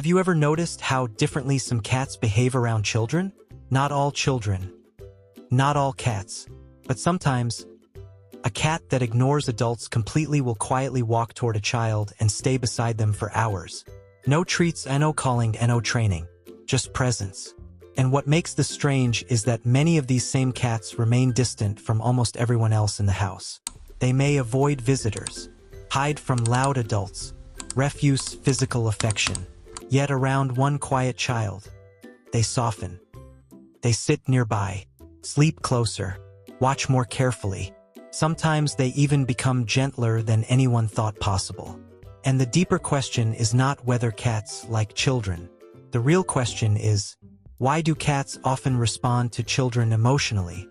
Have you ever noticed how differently some cats behave around children? Not all children, not all cats, but sometimes, a cat that ignores adults completely will quietly walk toward a child and stay beside them for hours. No treats, no calling, no training, just presence. And what makes this strange is that many of these same cats remain distant from almost everyone else in the house. They may avoid visitors, hide from loud adults, refuse physical affection. Yet around one quiet child, they soften. They sit nearby, sleep closer, watch more carefully. Sometimes they even become gentler than anyone thought possible. And the deeper question is not whether cats like children. The real question is, why do cats often respond to children emotionally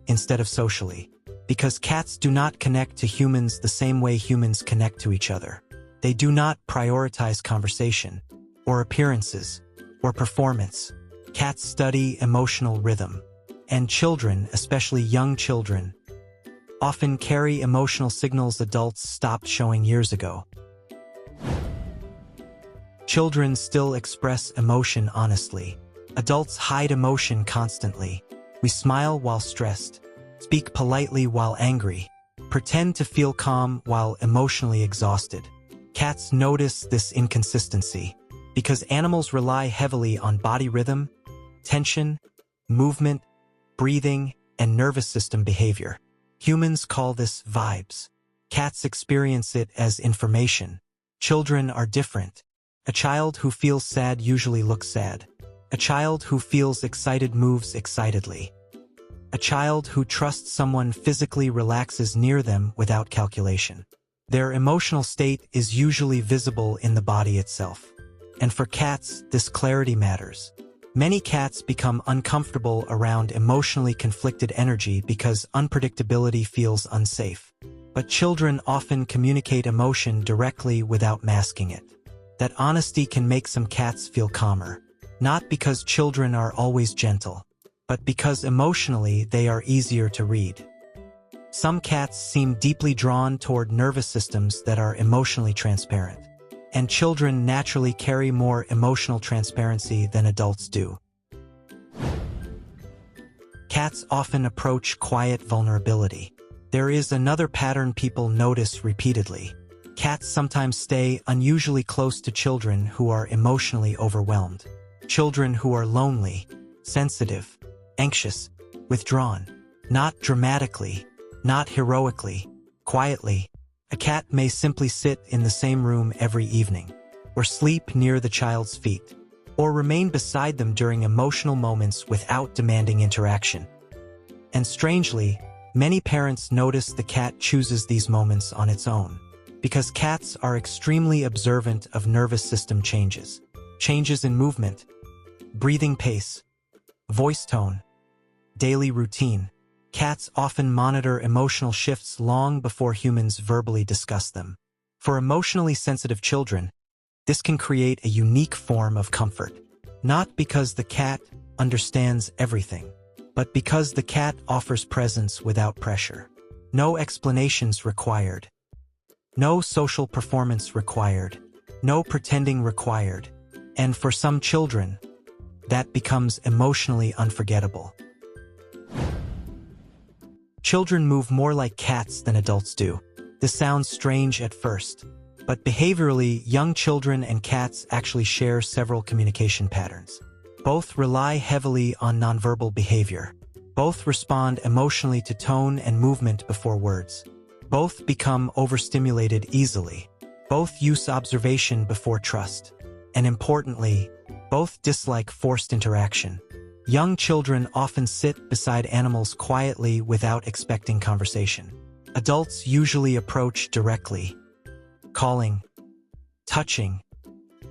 instead of socially? Because cats do not connect to humans the same way humans connect to each other. They do not prioritize conversation, or appearances, or performance. Cats study emotional rhythm. And children, especially young children, often carry emotional signals adults stopped showing years ago. Children still express emotion honestly. Adults hide emotion constantly. We smile while stressed, speak politely while angry, pretend to feel calm while emotionally exhausted. Cats notice this inconsistency because animals rely heavily on body rhythm, tension, movement, breathing, and nervous system behavior. Humans call this vibes. Cats experience it as information. Children are different. A child who feels sad usually looks sad. A child who feels excited moves excitedly. A child who trusts someone physically relaxes near them without calculation. Their emotional state is usually visible in the body itself. And for cats, this clarity matters. Many cats become uncomfortable around emotionally conflicted energy because unpredictability feels unsafe. But children often communicate emotion directly without masking it. That honesty can make some cats feel calmer. Not because children are always gentle, but because emotionally they are easier to read. Some cats seem deeply drawn toward nervous systems that are emotionally transparent. And children naturally carry more emotional transparency than adults do. Cats often approach quiet vulnerability. There is another pattern people notice repeatedly. Cats sometimes stay unusually close to children who are emotionally overwhelmed. Children who are lonely, sensitive, anxious, withdrawn. Not dramatically, not heroically, quietly. A cat may simply sit in the same room every evening, or sleep near the child's feet, or remain beside them during emotional moments without demanding interaction. And strangely, many parents notice the cat chooses these moments on its own, because cats are extremely observant of nervous system changes. Changes in movement, breathing pace, voice tone, daily routine. Cats often monitor emotional shifts long before humans verbally discuss them. For emotionally sensitive children, this can create a unique form of comfort. Not because the cat understands everything, but because the cat offers presence without pressure. No explanations required. No social performance required. No pretending required. And for some children, that becomes emotionally unforgettable. Children move more like cats than adults do. This sounds strange at first, but behaviorally, young children and cats actually share several communication patterns. Both rely heavily on nonverbal behavior. Both respond emotionally to tone and movement before words. Both become overstimulated easily. Both use observation before trust. And importantly, both dislike forced interaction. Young children often sit beside animals quietly without expecting conversation. Adults usually approach directly, calling, touching,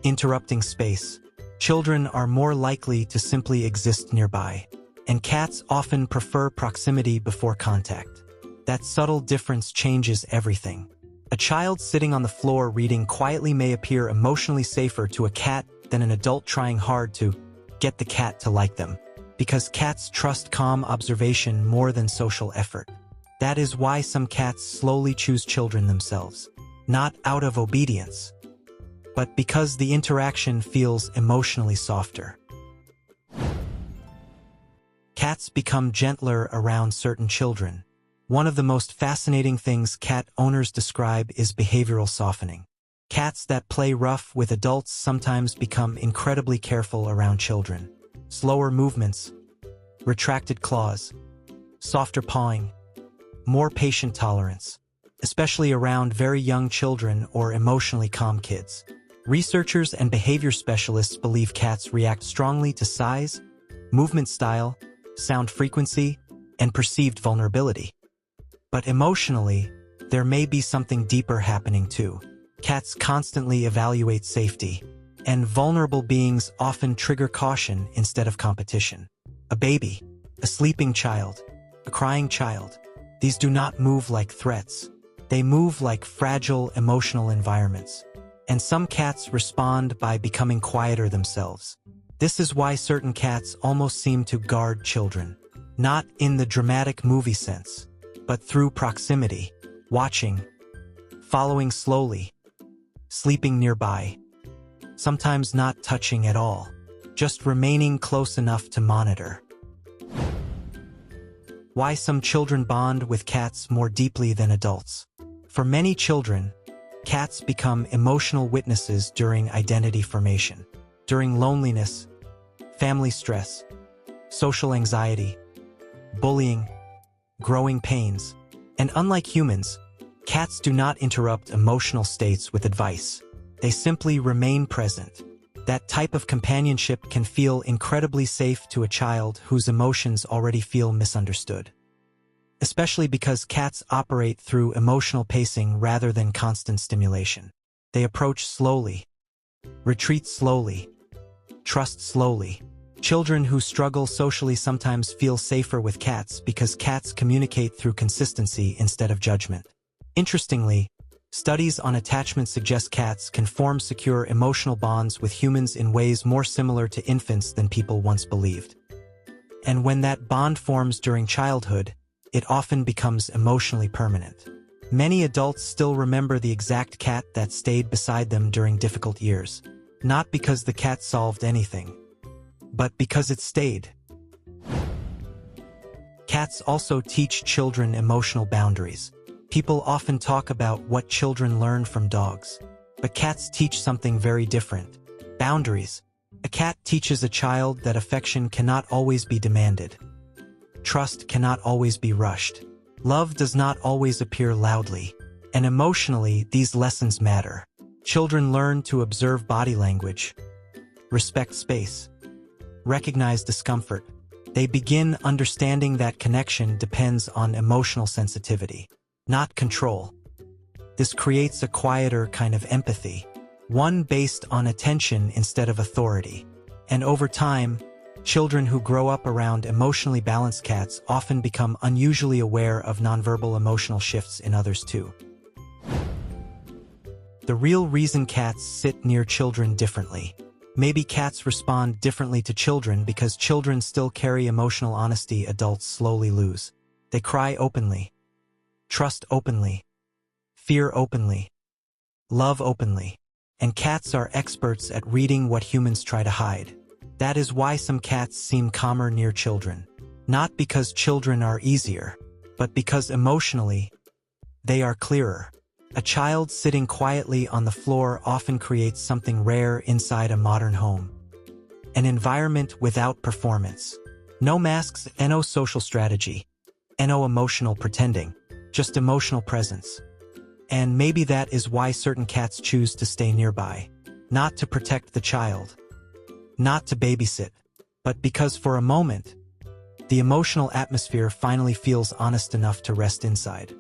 interrupting space. Children are more likely to simply exist nearby, and cats often prefer proximity before contact. That subtle difference changes everything. A child sitting on the floor reading quietly may appear emotionally safer to a cat than an adult trying hard to get the cat to like them, because cats trust calm observation more than social effort. That is why some cats slowly choose children themselves, not out of obedience, but because the interaction feels emotionally softer. Cats become gentler around certain children. One of the most fascinating things cat owners describe is behavioral softening. Cats that play rough with adults sometimes become incredibly careful around children. Slower movements, retracted claws, softer pawing, more patient tolerance, especially around very young children or emotionally calm kids. Researchers and behavior specialists believe cats react strongly to size, movement style, sound frequency, and perceived vulnerability. But emotionally, there may be something deeper happening too. Cats constantly evaluate safety, and vulnerable beings often trigger caution instead of competition. A baby, a sleeping child, a crying child, these do not move like threats. They move like fragile emotional environments. And some cats respond by becoming quieter themselves. This is why certain cats almost seem to guard children. Not in the dramatic movie sense, but through proximity, watching, following slowly, sleeping nearby, sometimes not touching at all, just remaining close enough to monitor. Why some children bond with cats more deeply than adults. For many children, cats become emotional witnesses during identity formation. During loneliness, family stress, social anxiety, bullying, growing pains, and unlike humans, cats do not interrupt emotional states with advice. They simply remain present. That type of companionship can feel incredibly safe to a child whose emotions already feel misunderstood. Especially because cats operate through emotional pacing rather than constant stimulation. They approach slowly, retreat slowly, trust slowly. Children who struggle socially sometimes feel safer with cats because cats communicate through consistency instead of judgment. Interestingly, studies on attachment suggest cats can form secure emotional bonds with humans in ways more similar to infants than people once believed. And when that bond forms during childhood, it often becomes emotionally permanent. Many adults still remember the exact cat that stayed beside them during difficult years, not because the cat solved anything, but because it stayed. Cats also teach children emotional boundaries. People often talk about what children learn from dogs, but cats teach something very different. Boundaries. A cat teaches a child that affection cannot always be demanded. Trust cannot always be rushed. Love does not always appear loudly. And emotionally, these lessons matter. Children learn to observe body language, respect space, recognize discomfort. They begin understanding that connection depends on emotional sensitivity, not control. This creates a quieter kind of empathy, one based on attention instead of authority. And over time, children who grow up around emotionally balanced cats often become unusually aware of nonverbal emotional shifts in others too. The real reason cats sit near children differently. Maybe cats respond differently to children because children still carry emotional honesty adults slowly lose. They cry openly, trust openly, fear openly, love openly. And cats are experts at reading what humans try to hide. That is why some cats seem calmer near children. Not because children are easier, but because emotionally, they are clearer. A child sitting quietly on the floor often creates something rare inside a modern home. An environment without performance. No masks, no social strategy, no emotional pretending, just emotional presence. And maybe that is why certain cats choose to stay nearby. Not to protect the child, not to babysit, but because for a moment, the emotional atmosphere finally feels honest enough to rest inside.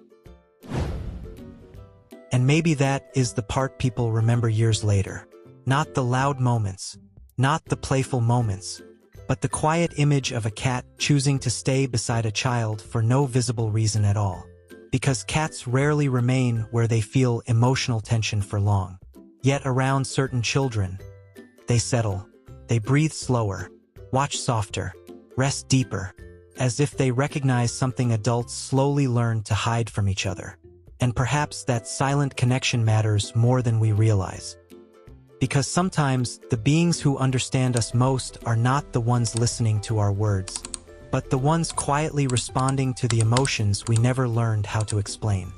And maybe that is the part people remember years later. Not the loud moments, not the playful moments, but the quiet image of a cat choosing to stay beside a child for no visible reason at all. Because cats rarely remain where they feel emotional tension for long. Yet around certain children, they settle. They breathe slower, watch softer, rest deeper, as if they recognize something adults slowly learn to hide from each other. And perhaps that silent connection matters more than we realize. Because sometimes the beings who understand us most are not the ones listening to our words, but the ones quietly responding to the emotions we never learned how to explain.